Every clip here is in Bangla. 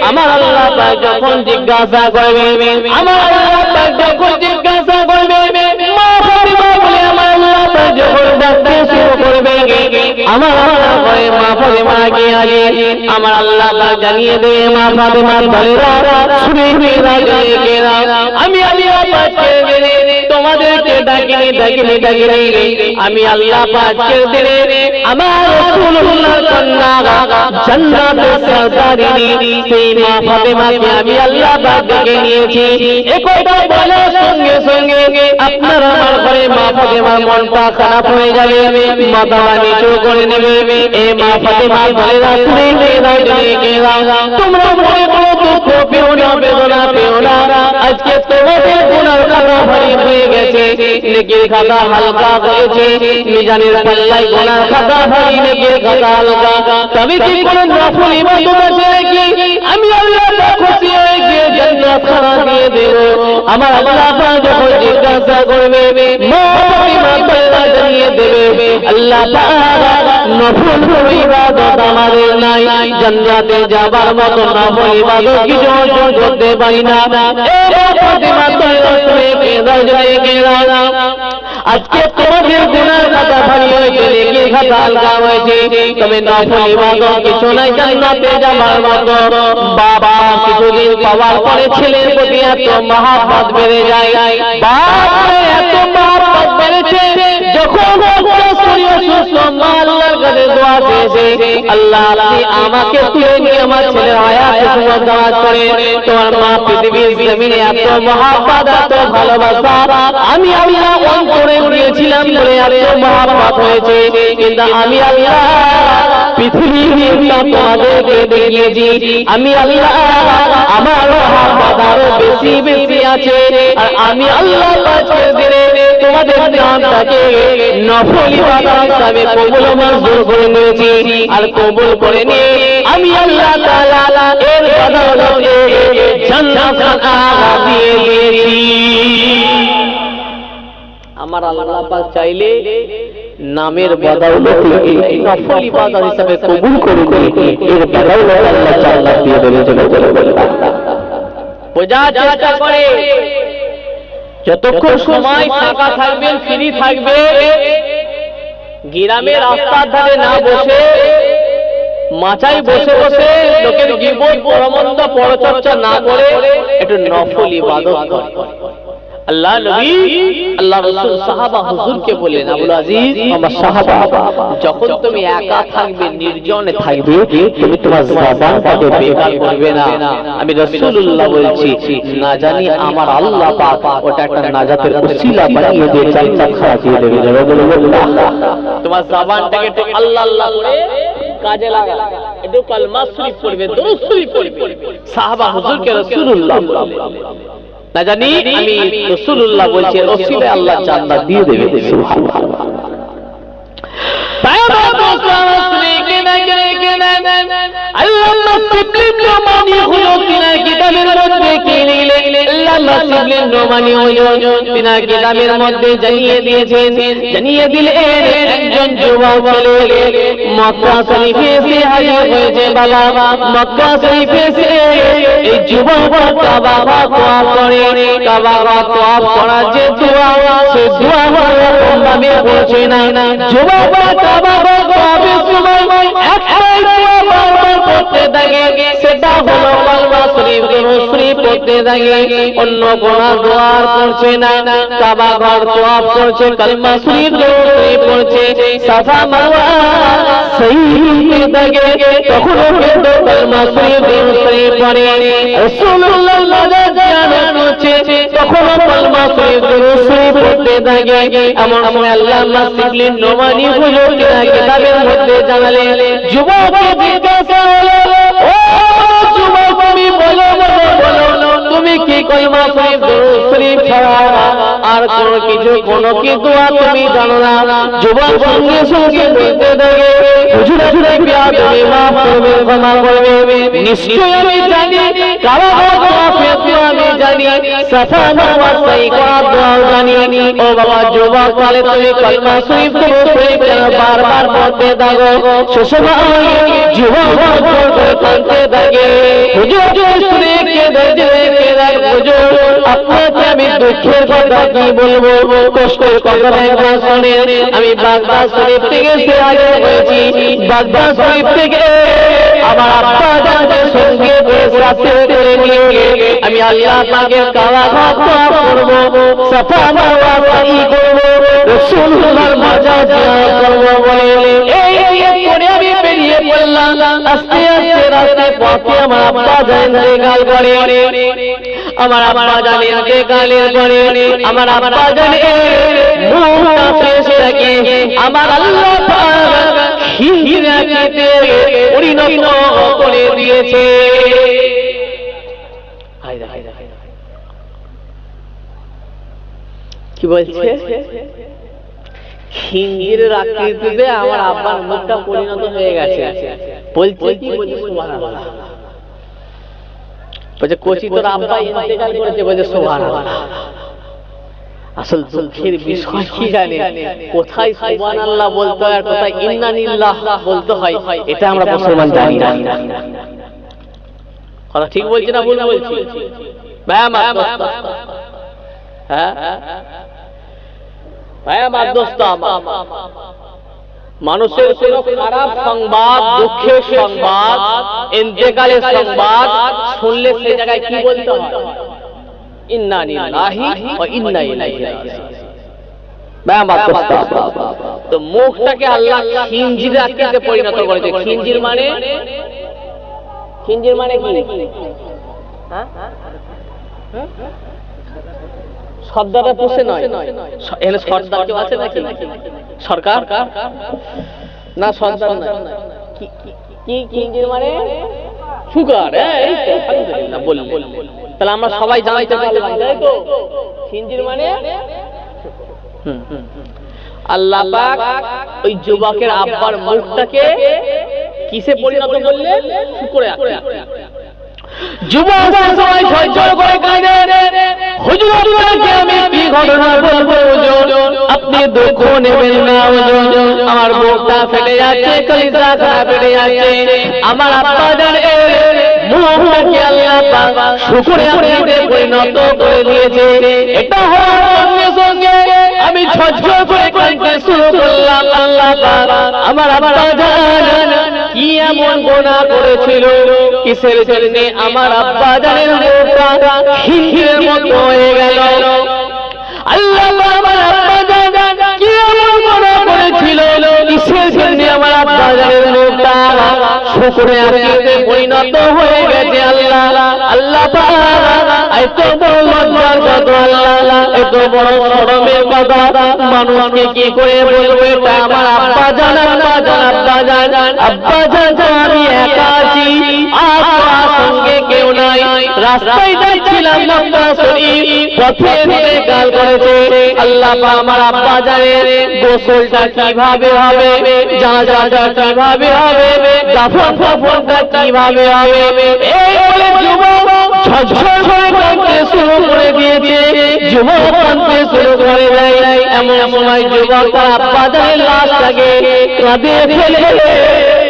আমার আল্লাহ পাক যখন জিজ্ঞাসা করবে, আমার আল্লাহ পাক যখন জিজ্ঞাসা করবে, মা ফাতিমা বলে আমার আল্লাহ পাক যখন ডাকতে শুরু করবে, আমার আল্লাহ বলে মা ফাতিমা কে আগে আমার আল্লাহ পাক জানিয়ে দেবে, মা ফাতিমা বলেরা শুনে রাজেকেরা আমি আল্লাহ পাক কে তোমাদেরকে ডাকিনি আমি আল্লাহ পাক কে দেবে আমার রাসূলুল্লাহর কন্যা জান্নাতের সরদারিনী সেই মা ফাতিমাকে আমি আল্লাহ পাক ডেকে নিয়েছি। এই কথা বলার সঙ্গে সঙ্গে আপনার আমার ঘরে মা ফাতিমার মনটা খারাপ হয়ে যাবে, মাথা নিচু করে নেবে। এই মা ফাতিমা বলে তোমরা মনে করো দুঃখ পেও না, বেদনা পেও না, আজকে তোমাদের গুনার খাতা ভারী হয়ে গেছে, নেকির খাতা হালকা হয়েছে, মিজানের পাল্লায় গুনার খাতা ভারী, নেকির খাতা হালকা। তবে কি কোনো নফল ইবাদত আছে নাকি? আমি আল্লাহ পাক খুশি হয়ে গিয়ে জান্নাত খানা দিয়ে দেব। আমার আল্লাহ পাক যখন জিজ্ঞাসা করবে, মা ফাতিমা পাল্লা জানিয়ে দেবে, আল্লাহ পাক নফল ইবাদত আমাদের নাই, জান্নাতে যাবার মতো নফল ইবাদত কিছু অর্জন করতে পারি না। আজকে তোমাদের গুনার খাতা ভারী হয়েছে, নেকির খাতা হালকা হয়েছে, তবে নফল ইবাদত কিছু নাই জান্নাতে যাবার মতো। বাবা কিছুদিন পাওয়ার পরে ছেলের প্রতি এত মহব্বত বেড়ে যায়, বাপের এত মহব্বত বেড়েছে, যখন সুস্থ মা আল্লাহর কাছে দোয়া দিয়েছে, আল্লাহ আপনি আমাকে তুলে নিয়ে আমার ছেলের হায়াতে তোমার দাওয়াত করে, তোমার মা পৃথিবীর জমিনে এত মহব্বত এত ভালোবাসা আমি আল্লাহ অন্তরে দিয়েছিলাম বলে এত মহব্বত হয়েছে, কিন্তু আমি আল্লাহ পৃথিবীর তোমাদেরকে দেখিয়েছি, আমি আল্লাহ আমার মহব্বত আরো বেশি বেশি আছে, আর আমি আল্লাহ পাঁচের দিনে তোমাদের নামটাকে নফল ইবাদত হিসাবে কবুল মঞ্জুর করে নিয়েছি, আর কবুল করে নিয়ে আমি আল্লাহ তাআলা এর বদৌলতে জান্নাত দিয়ে দিয়েছি। আমার আল্লাহ পাক চাইলে নামের বদৌলতে নফল ইবাদত হিসাবে কবুল করে নিয়ে এর বদৌলতে আল্লাহ জান্নাত দিয়ে দেবে। বোঝা চেষ্টা করে যতক্ষণ সময় ফাঁকা থাকবেন, ফ্রি থাকবে, গ্রামের রাস্তার ধারে না বসে মাচায় বসে বসে লোকের গীবত পরমন্দ পরচর্চা না করে একটু নফল ইবাদত করে। আল্লাহ নবী আল্লাহ রাসূল সাহাবা হুজুরকে বললেন, আবুল আজিজ আমার সাহাবা, যখন তুমি একা থাকবে, নির্জনে থাকবে, তুমি তোমার জবানটাকে বেকার করবে না। আমি রাসূলুল্লাহ বলছি, না জানি আমার আল্লাহ পাক ওটা একটা নাজাতের ওসিলা বানিয়ে দিয়ে জান্নাত খাওয়া দিয়ে দেবে। তোমার জবানটাকে একটু আল্লাহ আল্লাহ করে কাজে লাগা, একটু কালমা শরীফ পড়বে, দরুদ শরীফ পড়বে। সাহাবা হুজুরকে রাসূলুল্লাহ বললেন, না জানি আমি রাসূলুল্লাহ বলছি ওসিলে আল্লাহ জান্নাত দিয়ে দেবে। সুবহানাল্লাহ। তাইবা মুসলমান কে না আল্লাহ মাসিবলিন নোমানি হলো তিনার কিতাবের মধ্যে কি লিখলেন, আল্লাহ মাসিবলিন নোমানি হলো তিনার কিতাবের মধ্যে জানিয়ে দিয়েছেন, জানিয়ে দিলেন একজন যুবক ছেলে মক্কা শরীফে এসে হাজির হয়েছে। বাবা মক্কা শরীফে এসে এই যুবক কাবা তওয়াফ করে, কাবা তওয়াফ করার যে দোয়া, সে দোয়া ভাবে পড়ছে না। যুবক কাবা তওয়াফের সময় একটাই দোয়া বারবার পড়তে থাকে, সেটা হলো কালমা শরীফ, দরুদ শরীফ পড়তে থাকে, অন্য কোন দোয়া পড়ছে না। কাবা ঘর তওয়াফ করছে, কালমা শরীফ দরুদ শরীফ পড়ছে, সাফা মারওয়া সঈদ থাকে, তখনও কিন্তু কালমা শরীফ দরুদ শরীফ পড়ে। রাসূলুল্লাহ মাজার জিয়ারত করছে, তখনও কালমা শরীফ দরুদ শরীফ পড়তে থাকে। এমন সময় আল্লাহ মাসিবলিন নোমানি হুজুর কিতাবের মধ্যে জানালেন, যুবক জিজ্ঞাসা হলো, ও যুবক তুমি বলো তুমি কি কালমা শরীফ দরুদ শরীফ ছাড়া আর কোন কিছু কি দোয়া তুমি জানো না? যুবক সঙ্গে সঙ্গে বলতে থাকে, হুজুর হুজুর তুমি মাফ করবে, ক্ষমা করবে, নিশ্চয়ই আমি জানি, কাবা তওয়াফের দোয়া আমি জানি, সাফা মারওয়া সাই করার দোয়া জানি। ও বাবা যুবক বলে, তুমি কালমা শরীফ দরুদ শরীফ বারবার পড়তে থাকো। সে সময় যুবক কাঁদতে থাকে, হুজুর দুঃখের কথা কি বলবো, কষ্টের কথা একবার শুনে। আমি বাগদাদ শরীফ থেকে সে আগে হয়েছি, বাগদাদ শরীফ থেকে আমার আব্বা জানদের সঙ্গে সাথে করে নিয়ে আমি আল্লাহ পাকের কালাঘাট করব, সাফা মারওয়া সাই করব, রাসূলুল্লাহর মাজার জিয়ারত করব বলে এই করে আমি বেরিয়ে পড়লাম। আস্তে আস্তে রাস্তায় পথে আমার আব্বা জান ইন্তেকাল করে। আমার আব্বা জান ইন্তেকালের পরে আমার আব্বা জানের মুখটা ফেরেশতাকে আমার আল্লাহ পাক হিরাতে পরিণত করে দিয়েছে। কি বলছে? খিঞ্জিরের আকৃতিতে আমার আব্বার মুখটা পরিণত হয়ে গেছে। বলছে কি? বলছে সুবহানাল্লাহ। বলছে কোচি তোর আব্বা ইন্তেকাল করেছে। বলছে সুবহানাল্লাহ। আসল দুঃখের বিষয় কি জানে, কোথায় সুবহানাল্লাহ বলতে হয় আর কোথায় ইন্না লিল্লাহ বলতে হয় এটা আমরা মুসলমান জানি না। কথা ঠিক বলছি না ভুল বলছি? মানুষের কোন খারাপ সংবাদ, দুঃখের সংবাদ, ইন্তেকালের সংবাদ শুনলে সে জায়গায় কি বলতে হয়? ইন্না লিল্লাহি ওয়া ইন্না ইলাইহি রাজিউন। তো মুখটাকে আল্লাহ খিঞ্জিরের আকৃতিতে পরিণত করেছে। খিঞ্জির মানে কি? সর্দারের পোষে নয়, এখানে সর্দার কেউ আছে নাকি? সরকার না, সর্দার না। কি খিঞ্জির মানে? সুগার। বললেন তাহলে আমরা সবাই জানাইতে পারলাম, তাই তো? খিঞ্জির মানে আল্লাহ পাক ওই যুবকের আব্বার মুখটাকে কিসে পরিণত করলেন? শুকরে আকৃতি। যুবক সবাই সহ্য করে কাঁদে। হুজুর আপনাকে আমি কি ঘটনা বলবো হুজুর, আপনি দুঃখ নেবেন না হুজুর। আমার বুকটা ফেটে যাচ্ছে, কলিজা খারাপ ফেটে যাচ্ছে। আমার আব্বা জানের মুখটাকে আল্লাহ পাক শুকরে আকৃতিতে পরিণত করে দিয়েছে। এটা হওয়ার সঙ্গে আমি ঝরঝর করে কাঁদতে শুরু করলাম। আল্লাহ পাক আমার আব্বা জান কি এমন গুনাহ করেছিল, কিসের জন্য আমার আব্বা জানের মুখটা খিঞ্জিরের মতো হয়ে গেল? আল্লাহ আমার আব্বা জান কি এমন গুনাহ করেছিল, কিসের জন্য আমার আব্বা জানের মুখটা শুকরে আকৃতিতে পরিণত হয়ে গেছে? আল্লাহ পাক এত বড় লজ্জার কথা, আল্লাহ এত বড় শরমের কথা মানুষকে কি করে বলবো? এটা আমার আব্বা জান, আব্বা জান আমি একা আছি, আর সঙ্গে কেউ নাই। রাস্তায় যাচ্ছিলাম মক্কা শরীফ, পথে ইন্তেকাল করেছে। আল্লাহ পাক আমার আব্বা জানের গোসলটা কিভাবে হবে, জানাজাটা কিভাবে হবে, দাফনটা কিভাবে হবে, এই বলে যুবক ঝরঝর করে কাঁদতে শুরু করে দিয়েছে। যুবক কাঁদতে শুরু করে দেয়। এমন সময় যুবক তার আব্বা জানের লাশটাকে কাঁধে ফেলে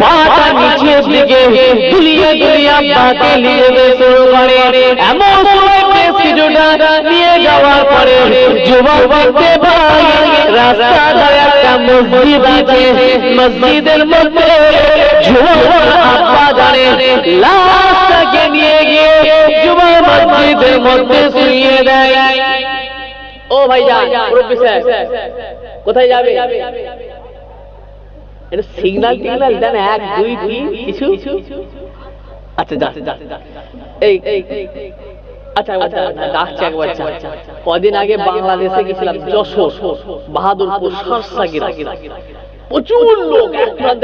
পাটা নিচের দিকে দুলিয়ে দুলিয়ে আব্বাকে নিয়ে যেতে শুরু করে। এমন সময় কিছুটা নিয়ে যাওয়ার পরে যুবক দেখতে পায় রাস্তার ধারে একটা মসজিদ আছে। মসজিদের মধ্যে যুবক আব্বা জানের লাশটাকে নিয়ে গিয়ে যুবক মসজিদের মধ্যে শুইয়ে দেয়। ও ভাইজান, মুরব্বি সাহেব কোথায় যাবে? এটা সিগন্যাল টিগন্যাল দেন, 1 2 3 কিছু? আচ্ছা যা এই আচ্ছা ডাকছে একবার। কদিন আগে বাংলাদেশে গেছিলাম, যশোর, বাহাদুরপুর, সরসাগিরা, প্রচুর লোক, এক প্রান্ত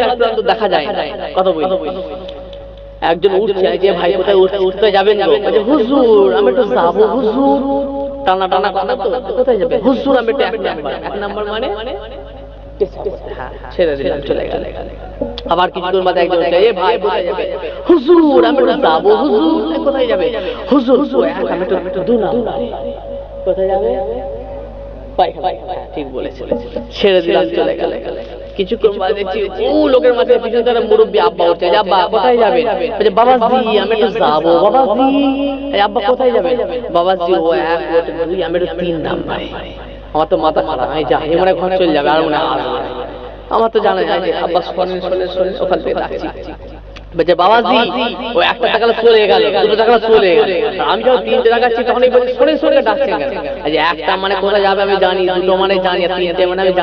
দেখা যায় না। কথা বলি, একজন উঠছে, যে ভাই কোথায় উঠতে যাবেন? হুজুর আমি একটু যাবো হুজুর। টানা টানা কথা তো, কোথায় যাবে হুজুর? আমি একটু 1 নাম্বার মানে ছেড়ে দিলাম, চলে গেল। আবার কিছুক্ষণ বাদে একজন ভাই কোথায় যাবে? হুজুর আমি একটু যাবো হুজুর। কোথায় যাবে? হুজুর আমি একটু 2 নাম্বার। কোথায় যাবে? ঠিক বলেছে, ছেড়ে দিলাম, চলে গেল। কিছুক্ষণ বাদে দেখছি ও লোকের মাঝে পিছনে তারা মুরব্বী আব্বা উঠছে, আব্বা কোথায় যাবেন? বলছে বাবাজি আমি একটু যাবো। বাবাজি আব্বা কোথায় যাবেন? বাবাজি ও এক ওট দুই আমি একটু 3 নাম্বারে। আমার তো মাথা খারাপ, আমি যাই মনে ঘর চলে যাবে আর মনে আসবে। আমার তো জানা যায় যে আব্বা শোনেন ওখান থেকে ডাকছি। বলছে বাবাজি ও 1 টাকা চলে গেল, 2 টাকা চলে গেল। আমি যখন 3 টাকা যাচ্ছি তখনই বলছি শোনে ডাকছে কেন? এই যে 1টা মানে কোথায় যাবে আমি জানি, 2 মানে জানি, আর 3টে মানে আমি জানি